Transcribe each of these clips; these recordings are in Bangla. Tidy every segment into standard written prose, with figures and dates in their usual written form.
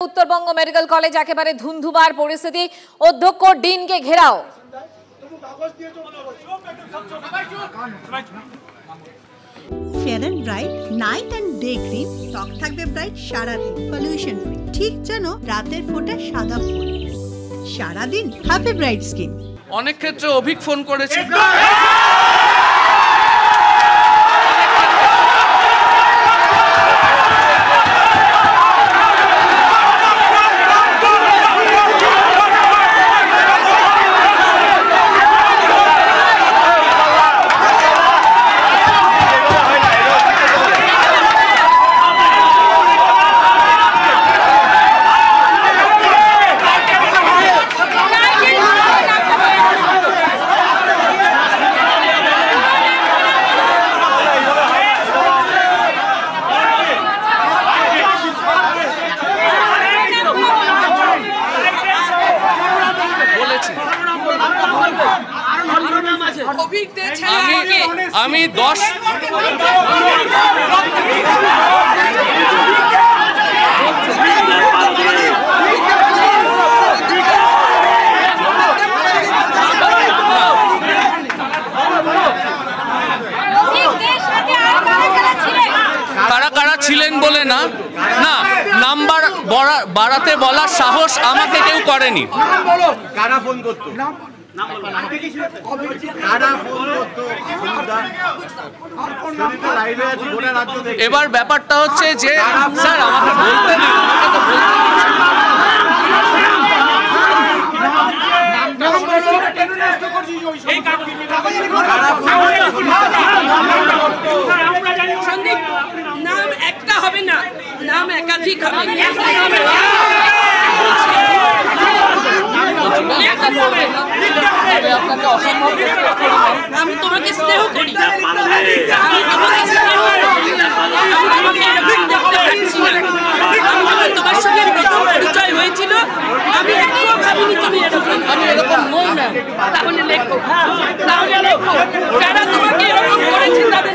উত্তরবঙ্গ মেডিকেল কলেজ একেবারে ধুন্ধুমার পরিস্থিতি, অধ্যক্ষ ডিনকে ঘেরাও। Fair and bright night and day cream, ত্বক থাকবে ব্রাইট সারাদিন, পলিউশন ফ্রি, ঠিক যেন রাতের ফোঁটা সাদা ফুল। সারাদিন হ্যাপি ব্রাইট স্কিন। অনেক ক্ষেত্রে অভিক ফোন করেছে, আমি 10 কারা কারা ছিলেন বলে না না নাম্বার বাড়াতে বলার সাহস আমাকে কেউ করেনি। কারা ফোন করতো? এবার ব্যাপারটা হচ্ছে যে স্যার আমাকে বলতে দিন, আমাকে তো বলতে সন্দীপ, নাম একটা হবে না, নাম একাধিক হবে। আমি তোমাকে স্নেহ করি, তোমার সঙ্গে প্রথম পরিচয় হয়েছিল, আমি একটু ভাবিনি তুমি এরকম নই না। তাহলে লেখো, তাহলে লেখো যারা তোমাকে এরকম করেছে তাদের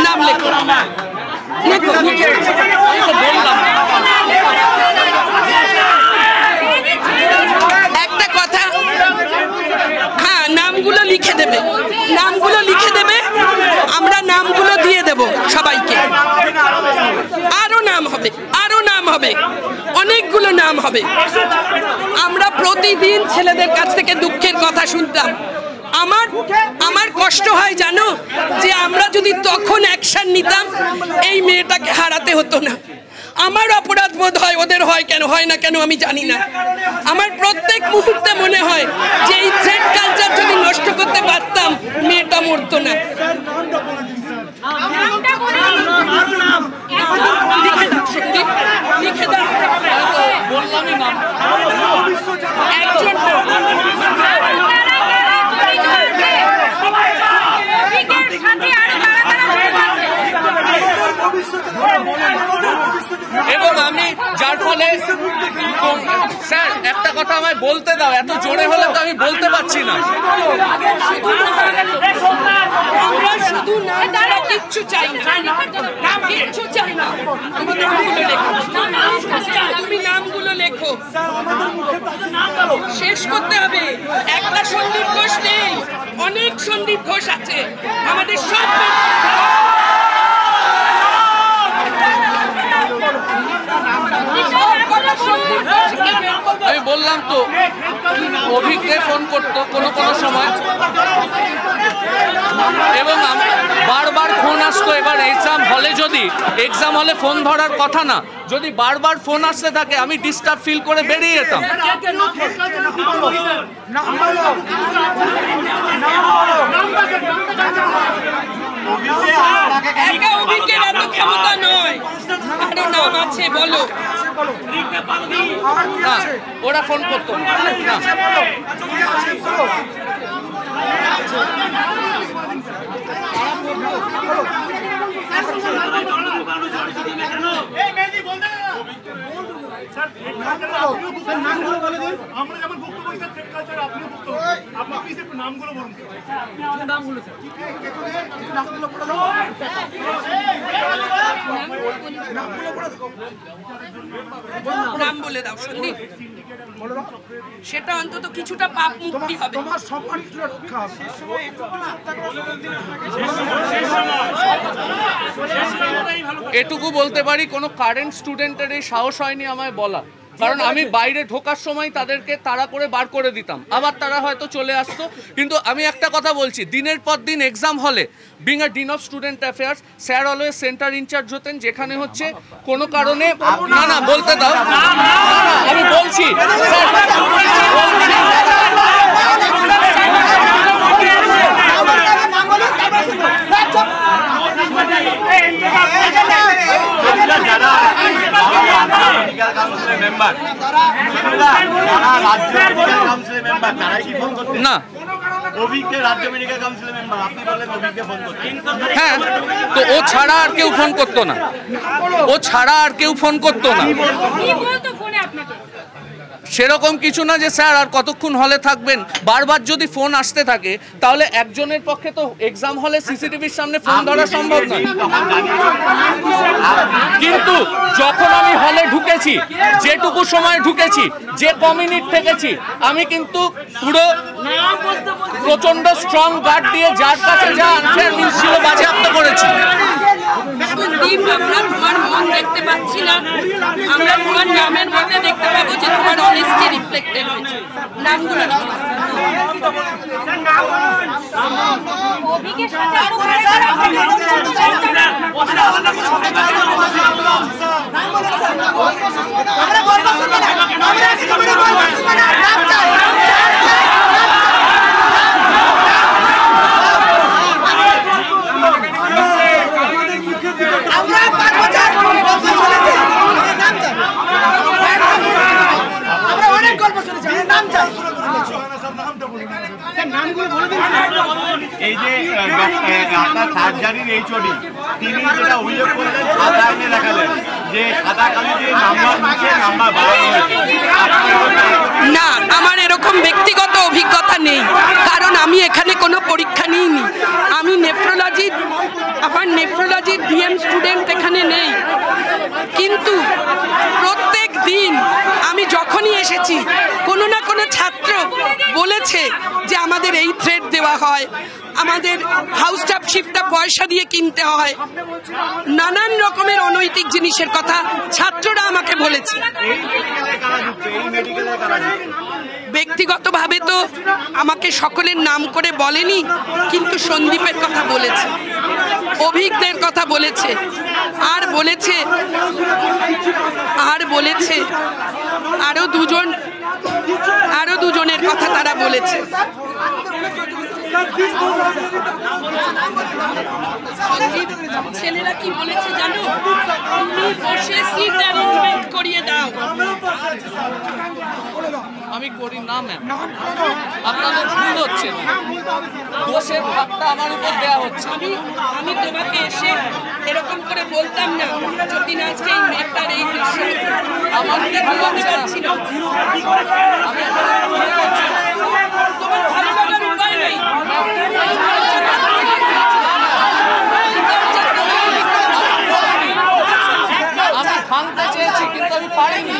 নাম লেখো, লেখো বললাম। একটা কথা, হ্যাঁ নামগুলো লিখে দেবে, নামগুলো লিখে দেবে, আমরা নামগুলো দিয়ে দেব সবাইকে। আরো নাম হবে, আরো নাম হবে, অনেকগুলো নাম হবে। আমরা প্রতিদিন ছেলেদের কাছ থেকে দুঃখের কথা শুনতাম। আমার কষ্ট হয় জানো, যে আমরা যদি তখন অ্যাকশন নিতাম এই মেয়েটাকে হারাতে হতো না। আমার অপরাধ বোধ হয়, ওদের হয় কেন, হয় না কেন আমি জানি না। আমার প্রত্যেক মুহূর্তে মনে হয় যে এই থ্রেড কালচার যদি নষ্ট করতে পারতাম মেয়েটা মরতো না। লিখে দাও, বললামই নাম। একজন এবং আমি যার ফলে স্যার একটা কথা আমায় বলতে দাও, এত জোরে হলে তো আমি বলতে পারছি না। শুধু কিচ্ছু চাই না, কিচ্ছু চাই না, তুমি নামগুলো লেখো, শেষ করতে হবে। একটা সন্দীপ ঘোষ নেই, অনেক সন্দীপ ঘোষ আছে আমাদের সব। আমি বললাম তো অভিজ্ঞে ফোন করতো কোনো কোনো সময়, এবং বারবার ফোন আসতো। এবার এক্সাম হলে, যদি এক্সাম হলে ফোন ধরার কথা না, যদি বারবার ফোন আসতে থাকে আমি ডিস্টার্ব ফিল করে বেরিয়ে যেতাম। অভিজ্ঞের এত ক্ষমতা নয়, আরো নাম আছে বলো। ওরা ফোন করতো না। আমরা যেমন বক্তব্য দিচ্ছি থ্রেড কালচার আপনিও বক্তব্য, আপনি প্লিজ একটু নামগুলো বলুন। নামগুলো স্যার নাম বলে দাও সন্দীপ, সেটা অন্তত কিছুটা পাপ মুক্তি হবে। এটুকু বলতে পারি, কোনো কারেন্ট স্টুডেন্টের এই সাহস হয়নি আমায় বলা, কারণ আমি বাইরে ঢোকার সময় তাদেরকে তাড়া করে বার করে দিতাম, আবার তারা হয়তো চলে আসতো। কিন্তু আমি একটা কথা বলছি, দিনের পর দিন এক্সাম হলে being a dean of student affairs, sir always centre in charge হতেন, যেখানে হচ্ছে কোনো কারণে না বলতে দাও, আমি বলছি না। হ্যাঁ, তো ও ছাড়া আর কেউ ফোন করতো না, সেরকম কিছু না যে স্যার আর কতক্ষণ হলে থাকবেন। বারবার যদি ফোন আসতে থাকে তাহলে একজনের পক্ষে তো এক্সাম হলে সিসিটিভির সামনে ফোন ধরা সম্ভব নয়। কিন্তু যখন আমি হলে ঢুকেছি, যেটুকু সময় ঢুকেছি, যে কমিউনিট থেকেছি, আমি কিন্তু পুরো প্রচন্ড স্ট্রং গার্ড দিয়ে যার কাছে যা আনফেয়ার নিউজ ছিল বাজেয়াপ্ত করেছি। আমরা তোমার মন দেখতে পাচ্ছি না, আমরা তোমার নামের মধ্যে দেখতে পাবো যে তোমার অনেস্টি রিফ্লেক্টেড হয়েছে। নামগুলো এই যে আপনার সার্জারির এইচওডি, তিনি যেটা অভিযোগ করলেন, সাদা আইনে দেখালেন যে সাদা কালি দিয়ে নাম্বার মুছে নাম্বার বাড়ানো হয়েছে। না, আমার এরকম ব্যক্তিগত অভিজ্ঞতা নেই, কারণ আমি এখানে কোনো পরীক্ষা নিইনি। আমি আমার নেফ্রোলজির ডিএম স্টুডেন্ট এখানে নেই, কিন্তু প্রত্যেক দিন আমি যখনই এসেছি কোনো না কোনো ছাত্র বলেছে যে আমাদের এই থ্রেড দেওয়া হয়, আমাদের হাউস স্টাফশিপটা পয়সা দিয়ে কিনতে হয়, নানান রকমের অনৈতিক জিনিসের কথা ছাত্ররা আমাকে বলেছে। ব্যক্তিগতভাবে তো আমাকে সকলের নাম করে বলেনি, কিন্তু সন্দীপের কথা বলেছে, অভিজ্ঞদের কথা বলেছে, আর বলেছে আরো দুজনের কথা তারা বলেছে। ছেলেরা কি বলেছে জানো? তুমি বসে সিট অ্যারেঞ্জমেন্ট করিয়ে দাও। আমি করি না ম্যাম, আপনাদের ভুল হচ্ছে, দোষের ভাগটা আমার উপর দেওয়া হচ্ছে। আমি তোমাকে এসে এরকম করে বলতাম না যদি না আজকে এই মেয়েটার এই দৃশ্য আমার বলতে পারছি না। তোমার ভালো লাগার উপায় নেই। আমি ভাঙতে চেয়েছি কিন্তু আমি পারিনি।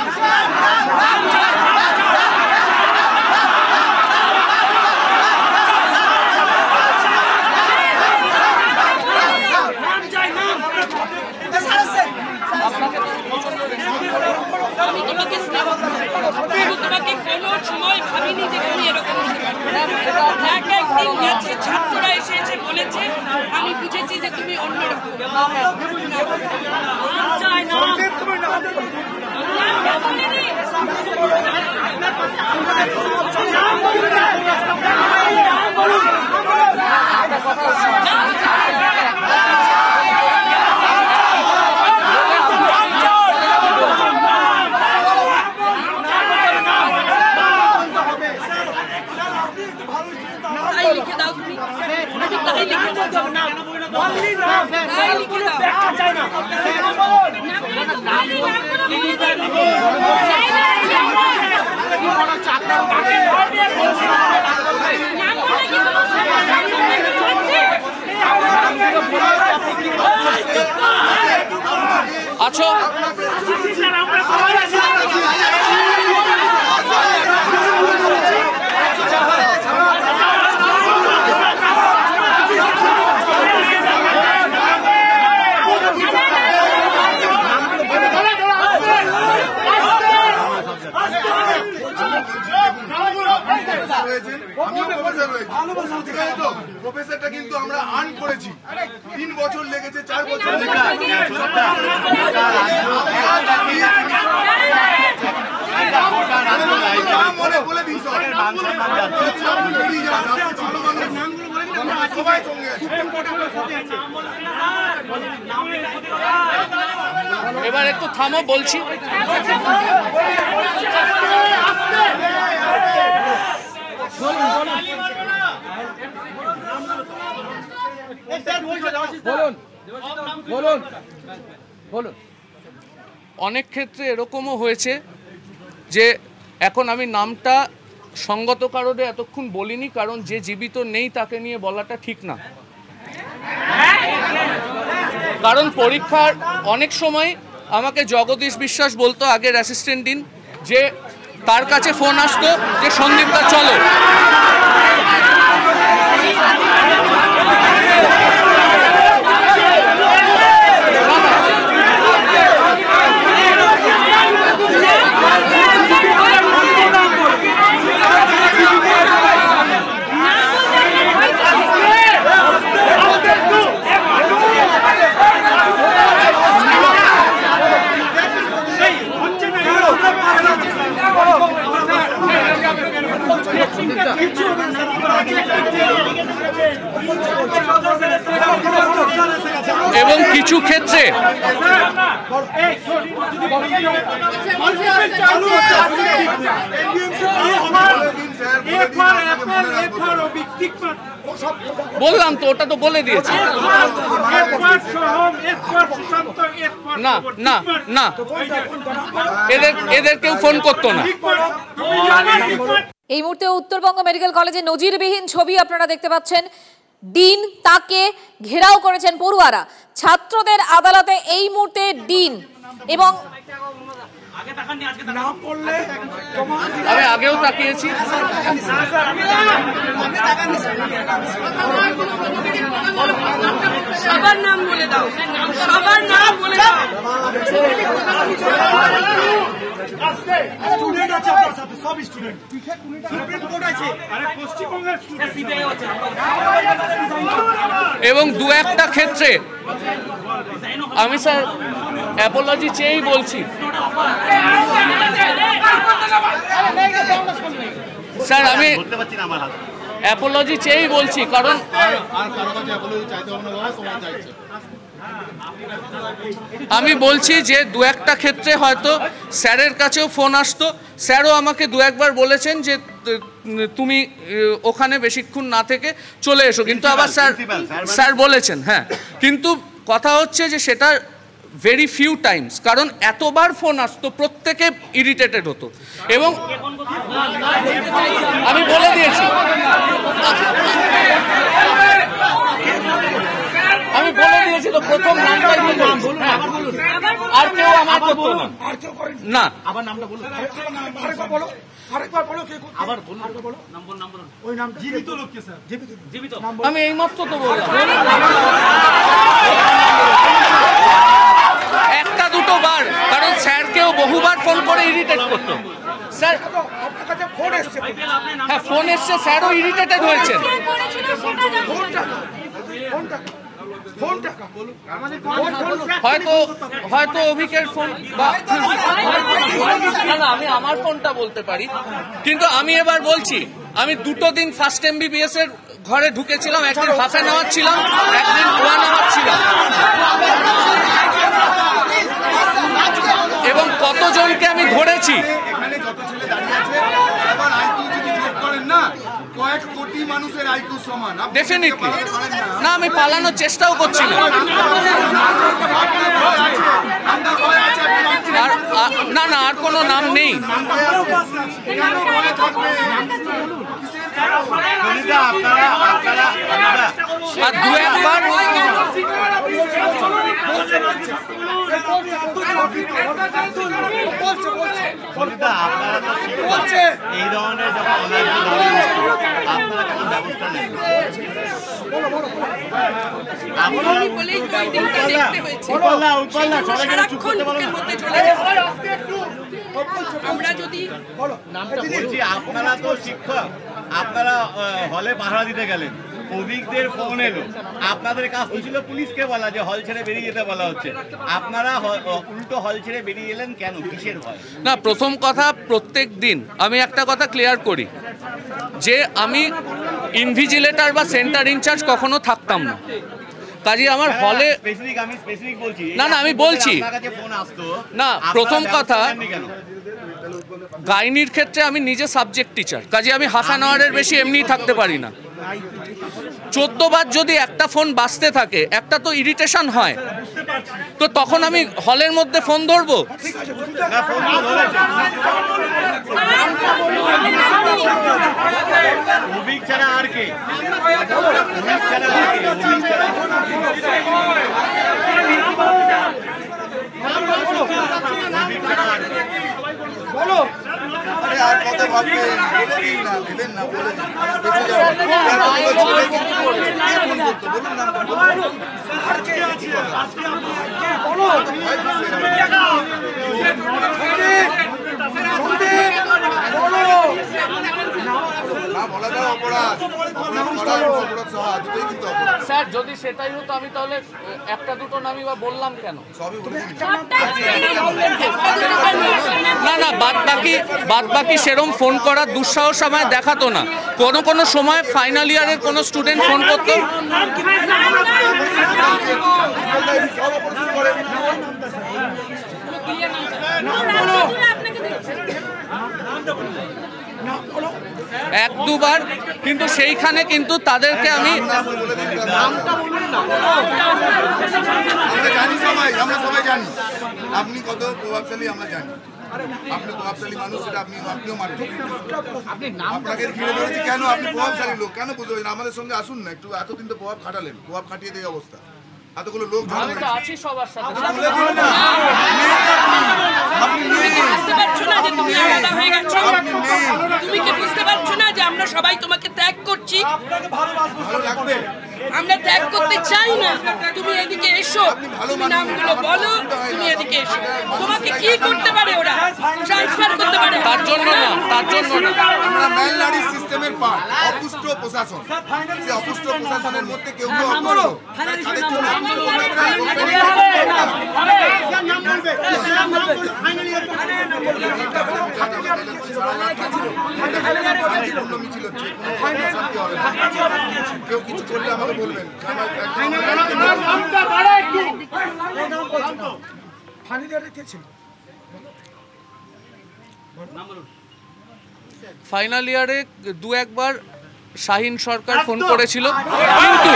তোমাকে কোনো সময় ভাবিনি যে তুমি এরকম একদিন গেছে, ছাত্ররা এসে বলেছে, আমি বুঝেছি যে তুমি অন্যরকম। লিখে দাও তুমি, তাই লিখে দাও, তাই লিখে দাও। আছো লেগেছে 4 বছর। মনে বলে দিন সবাই সঙ্গে এবার একটু থামো বলছি। অনেক ক্ষেত্রে এরকমও হয়েছে যে এখন আমি নামটা সঙ্গত কারণে এতক্ষণ বলিনি, কারণ যে জীবিত নেই তাকে নিয়ে বলাটা ঠিক না। কারণ পরীক্ষার অনেক সময় আমাকে জগদীশ বিশ্বাস বলতো, আগের অ্যাসিস্ট্যান্ট ডিন, যে তার কাছে ফোন আসতো যে সন্দীপদা চলো, এবং কিছু ক্ষেত্রে বললাম তো, ওটা তো বলে দিয়েছি। না না না, এদের কেউ ফোন করতো না। এই মুহূর্তে উত্তরবঙ্গ মেডিকেল কলেজে নজিরবিহীন ছবি আপনারা দেখতে পাচ্ছেন। ডিন, তাকে ঘেরাও করেছেন পড়ুয়ারা। ছাত্রদের আদালতে এই মুহূর্তে ডিন এবং আমি আগেও তাকিয়েছি। সবার নাম বলে দাও, সবার নাম বলে দাও। এবং দু একটা ক্ষেত্রে আমি স্যার অ্যাপোলজি চেয়েই বলছি, স্যার আমি অ্যাপোলজি চেয়েই বলছি, কারণ আমি বলছি যে দু একটা ক্ষেত্রে হয়তো স্যারের কাছেও ফোন আসতো, স্যারও আমাকে দু একবার বলেছেন যে তুমি ওখানে বেশিক্ষণ না থেকে চলে এসো, কিন্তু আবার স্যার বলেছেন, হ্যাঁ, কিন্তু কথা হচ্ছে যে সেটা ভেরি ফিউ টাইমস, কারণ এতবার ফোন আসতো প্রত্যেকে ইরিটেটেড হতো। এবং আমি বলে দিয়েছি, আমি বলে দিয়েছি তো প্রথম নামটাই বলুন, আর কেউ আমার করতো না। না, আবার নামটা বলুন, আমি এইমাত্র তো বললাম, একটা দুটো বার, কারণ স্যারকেও বহুবার ফোন করে ইরিটেট করতো। স্যার হ্যাঁ ফোন এসছে, স্যারও ইরিটেটেড হয়েছে। হয়তো অভিকের ফোন, না আমি আমার ফোনটা বলতে পারি, কিন্তু আমি এবার বলছি, আমি দুটো দিন ফার্স্ট MBBS এর ঘরে ঢুকেছিলাম, একদিন হাফ অ্যান আওয়ার ছিলাম, একদিন 1 আওয়ার ছিলাম, এবং কতজনকে আমি ধরেছি। এখানে যত ছেলে দাঁড়িয়ে আছে সবার আইকিউ যদি চেক করেন না, কয়েক কোটি মানুষের আইকিউ সমান। ডেফিনেটলি না, আমি পালানোর চেষ্টাও করছি না। না না, আর কোনো নাম নেই। আর দু একবার এই ধরনের যখন আপনারা কোনো ব্যবস্থা নেই, আমরা যদি আপনারা তো শিক্ষক, আপনারা হলে পাহারা দিতে গেলেন, অভিজ্ঞদের ফোন এলো, আপনাদের কাজ ছিল পুলিশকে বলা যে হল ছেড়ে বেরিয়ে যেতে বলা হচ্ছে, আপনারা উল্টো হল ছেড়ে বেরিয়ে এলেন কেন, কিসের ভয়? না, প্রথম কথা, প্রত্যেক দিন আমি একটা কথা ক্লিয়ার করি যে আমি ইনভিজিলেটর বা সেন্টার ইনচার্জ কখনো থাকতাম না। কাজে আমার হলে না না আমি বলছি না, প্রথম কথা গাইনির ক্ষেত্রে আমি নিজে সাবজেক্ট টিচার, কাজে আমি হাফ অ্যান আওয়ারের বেশি এমনিই থাকতে পারি না। 14 বার যদি একটা ফোন বাজতে থাকে, একটা তো ইরিটেশন হয়, তো তখন আমি হলের মধ্যে ফোন ধরবো? বলো আরে আর কত ভাববেন, বলে দিন না, দেবেন না, বলে দিন, বেঁচে যাবো। বলুন নাম আর কে আছে, বলো স্যার, যদি সেটাই হতো আমি তাহলে একটা দুটো নামই বা বললাম কেন? না না, বাদ বাকি সেরকম ফোন করার দুঃসাহস আমায় দেখাতো না। কোনো সময় ফাইনাল ইয়ারের কোনো স্টুডেন্ট ফোন করতো, এক দুবার, কিন্তু সেইখানে কিন্তু তাদেরকে আমি আমরা সবাই জানি আপনি কত প্রভাবশালী, আমরা জানি আপনি প্রভাবশালী মানুষ, সেটা আপনিও মানেন। আপনাকে ঘিরে ধরেছি কেন, আপনি প্রভাবশালী লোক, কেন বুঝতে পারছেন? আমাদের সঙ্গে আসুন না একটু, এতদিন তো প্রভাব খাটালেন, প্রভাব খাটিয়ে দেয় অবস্থা, এতগুলো লোক জড়ো হয়েছে। আছি সবার সাথে। তুমি কি বুঝতে পারছো না যে আমরা সবাই তোমাকে ত্যাগ করছি? আমরা ত্যাগ করতে চাই না, তুমি এদিকে এসো, তুমি নামগুলো বলো, তুমি এদিকে এসো। তোমাকে কি করতে পারে ওরা? ট্রান্সফার করতে পারে? তার জন্য না, তার জন্য না। আমরা ম্যালনারি সিস্টেমের পার্ট, অপুষ্ট প্রশাসন, সেই অপুষ্ট প্রশাসনের মধ্যে কেউ কেউ অপুষ্ট, তাদের জন্য অপুষ্ট মিছিল হচ্ছে, কেউ কিছু করলে আমাকে বলবেন। ফাইনাল ইয়ারে 2-1 বার শাহিন সরকার ফোন করেছিল, কিন্তু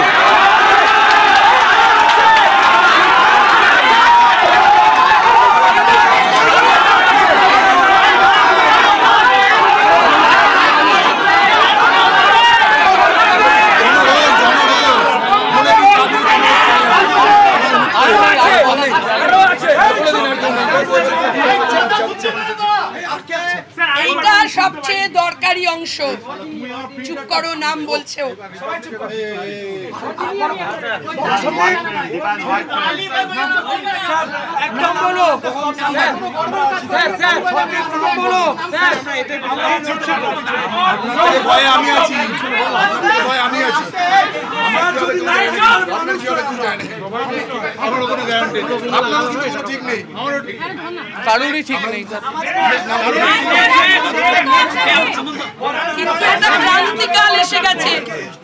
এইটা সবচেয়ে দরকারি অংশ। চুপ করো, নাম বলছো। ভয়ে আমি আছি, ভয়ে আমি আছি, ঠিক নেই, কারোরই ঠিক নেই। কিন্তু একটা ক্রান্তিকাল এসে গেছে,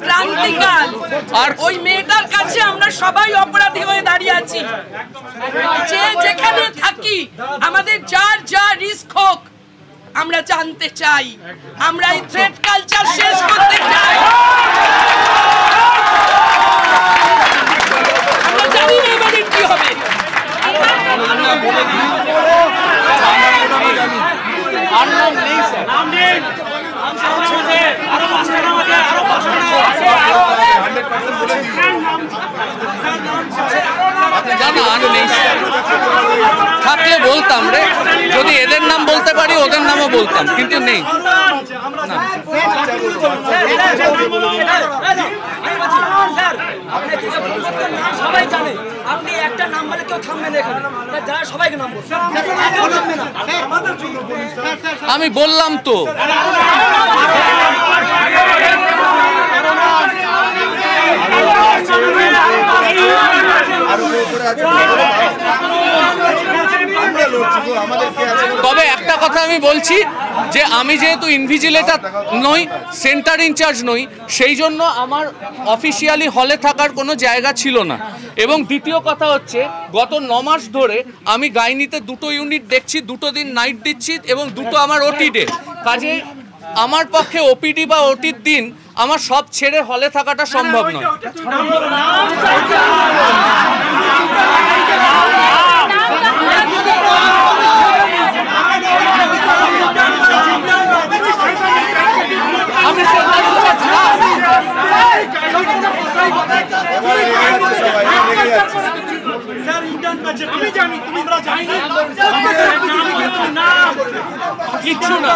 ক্রান্তিকাল। আর ওই মেয়েটার কাছে আমরা সবাই অপরাধী হয়ে দাঁড়িয়ে আছি। যে যেখানে থাকি, আমাদের যার যা রিস্ক হোক, আমরা জানতে চাই, আমরা এই থ্রেট কালচার শেষ করতে চাই। আমরা জানি না এবারে কি হবে। থাকলে বলতাম রে, যদি এদের নাম বলতে পারি ওদের নামও বলতাম, কিন্তু নেই। সবাই জানে আপনি একটা নাম বলে কেউ থামবে না এখানে, যারা সবাইকে নাম বলছে আমি বললাম তো। তবে একটা কথা আমি বলছি যে আমি যেহেতু ইনভিজিলেটর নই, সেন্টার ইনচার্জ নই, সেই জন্য আমার অফিসিয়ালি হলে থাকার কোনো জায়গা ছিল না। এবং দ্বিতীয় কথা হচ্ছে গত 9 মাস ধরে আমি গাইনিতে 2টো ইউনিট দেখছি, 2টো দিন নাইট দিচ্ছি এবং 2টো আমার ওটি ডে। কাজে আমার পক্ষে ওপিডি বা ওটির দিন আমার সব ছেড়ে হলে থাকাটা সম্ভব নয়। কিচ্ছু না,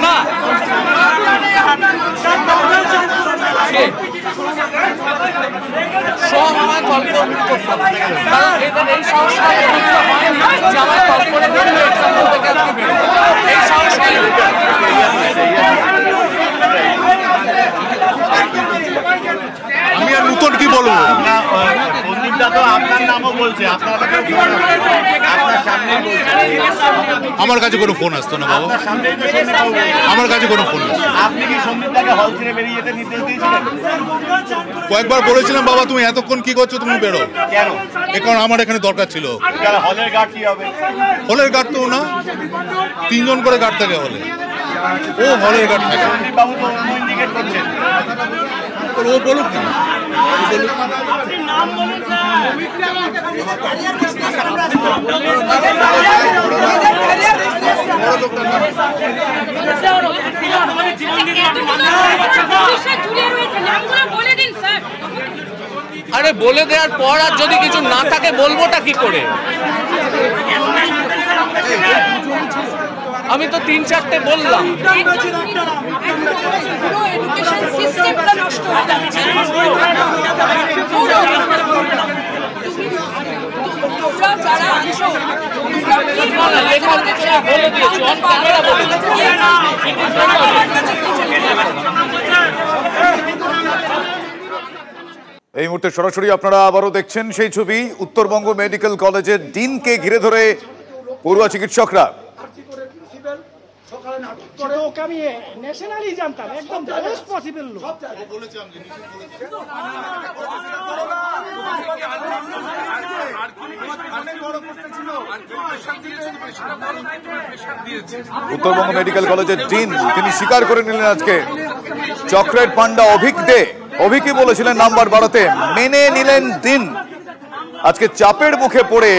না সব আমায় কল করতে হবে, কারণ এদের এই সাহসটা যে আমায় কল করে দেবে এক্সাম্পল থেকে আপনি বেরোবেন, এই সাহস আমি আর নতুন কি বলবো? আপনার নামও বলছে, আমার কাছে কোনো ফোন আসতো না বাবা, আমার কাছে কোনো ফোন আসতো। আপনি কি সন্দীপদাকে হল ছেড়ে বেরিয়ে যেতে নির্দেশ দিয়েছিলেন? কয়েকবার বলেছিলাম বাবা তুমি এতক্ষণ কি করছো, তুমি বেরো। কেন? কারণ আমার এখানে দরকার ছিল। হলের গার্ড কি হবে? হলের গার্ড তো না, 3 জন করে গার্ড থাকে হলে, ও হলের গার্ড থাকে। সন্দীপবাবু তো অন্য ইন্ডিকেট করছেন, ও বলুক না, আরে বলে দেওয়ার পর আর যদি কিছু না থাকে বলবোটা কি করে? আমি তো 3-4টে বললাম। বলে দিয়েছি, অন ক্যামেরা বলে দিয়েছি। এই মুহূর্তে সরাসরি আপনারা আবারও দেখছেন সেই ছবি, উত্তরবঙ্গ মেডিকেল কলেজের ডিনকে ঘিরে ধরে পড়ুয়া চিকিৎসকরা। উত্তরবঙ্গ মেডিকেল কলেজের ডিন তিনি স্বীকার করে নিলেন আজকে চক্রের পান্ডা অভিক দে, অভিকই বলেছিলেন নাম্বার বাড়াতে, মেনে নিলেন ডিন। আজকে চাপের মুখে পড়ে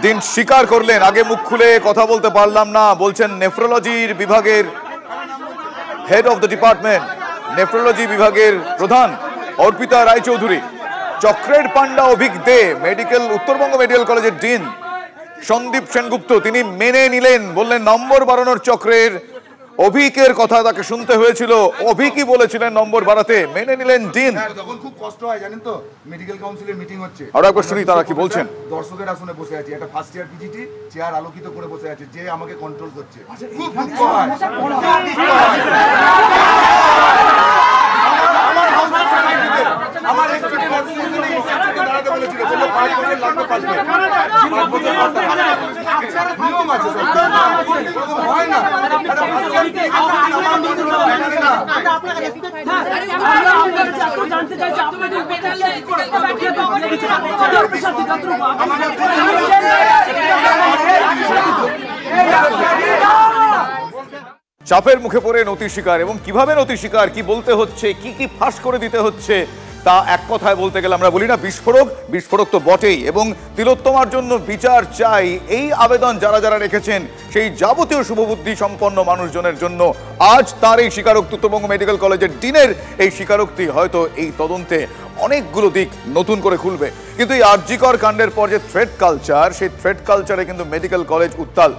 ডিন স্বীকার করলেন, আগে মুখ খুলে কথা বলতে পারলাম না, বলছেন নেফ্রোলজির বিভাগের head of the department, nephrology বিভাগের প্রধান অর্পিতা রায়চৌধুরী। চক্রের পান্ডা অভিক দে উত্তরবঙ্গ মেডিকেল কলেজের ডিন সন্দীপ সেনগুপ্ত তিনি মেনে নিলেন, বললেন নম্বর বাড়ানোর চক্রের অভিকের কথা তাকে শুনতে হয়েছিল, অভিকই বলেছিলেন নম্বর বাড়াতে, মেনে নিলেন ডিন। তখন খুব কষ্ট হয় জানেন তো, মেডিকেল কাউন্সিলের মিটিং হচ্ছে, আর একবার শুনি তারা কি বলছেন। দর্শকের আসনে বসে আছে, একটা ফার্স্ট ইয়ার পিজিটি চেয়ার আলোকিত করে বসে আছে, যে আমাকে কন্ট্রোল করছে, খুব দুঃখ হয়। আমার দাঁড়াতে বলেছিল, বললো 5 বছর লাগবে, 5 বছর নিয়ম আছে, হয় না। চাপের মুখে পড়ে নতি শিকার, এবং কিভাবে নতি শিকার, কি বলতে হচ্ছে, কি কি ফাঁস করে দিতে হচ্ছে, তা এক কথায় বলতে গেলে আমরা বলি না বিস্ফোরক, বিস্ফোরক তো বটেই। এবং তিলোত্তমার জন্য বিচার চাই, এই আবেদন যারা যারা রেখেছেন সেই যাবতীয় শুভবুদ্ধি সম্পন্ন মানুষজনের জন্য আজ তার এই স্বীকারোক্তি, উত্তরবঙ্গ মেডিকেল কলেজের ডিনের এই স্বীকারোক্তি হয়তো এই তদন্তে অনেকগুলো দিক নতুন করে খুলবে। কিন্তু এই আরজিকর কাণ্ডের পর যে থ্রেট কালচার, সেই থ্রেট কালচারে কিন্তু মেডিকেল কলেজ উত্তাল।